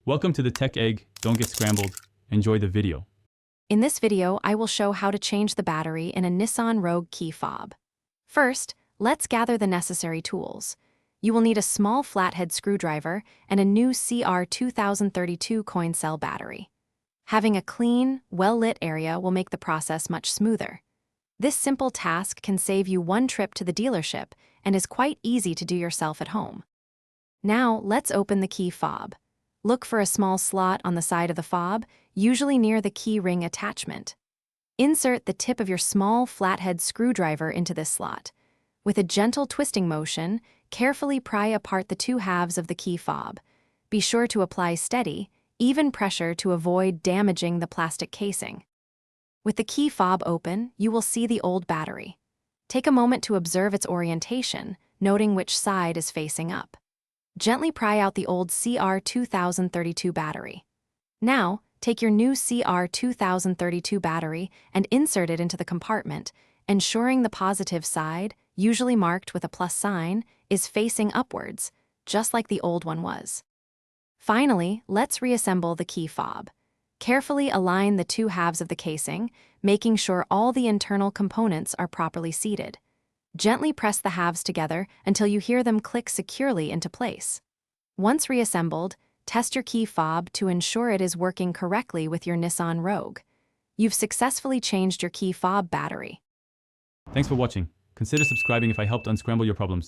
Welcome to the Tech Egg. Don't get scrambled. Enjoy the video. In this video, I will show how to change the battery in a Nissan Rogue key fob. First, let's gather the necessary tools. You will need a small flathead screwdriver and a new CR2032 coin cell battery. Having a clean, well-lit area will make the process much smoother. This simple task can save you one trip to the dealership and is quite easy to do yourself at home. Now, let's open the key fob. Look for a small slot on the side of the fob, usually near the key ring attachment. Insert the tip of your small flathead screwdriver into this slot. With a gentle twisting motion, carefully pry apart the two halves of the key fob. Be sure to apply steady, even pressure to avoid damaging the plastic casing. With the key fob open, you will see the old battery. Take a moment to observe its orientation, noting which side is facing up. Gently pry out the old CR2032 battery. Now, take your new CR2032 battery and insert it into the compartment, ensuring the positive side, usually marked with a plus sign, is facing upwards, just like the old one was. Finally, let's reassemble the key fob. Carefully align the two halves of the casing, making sure all the internal components are properly seated. Gently press the halves together until you hear them click securely into place. Once reassembled, test your key fob to ensure it is working correctly with your Nissan Rogue. You've successfully changed your key fob battery. Thanks for watching. Consider subscribing if I helped unscramble your problems.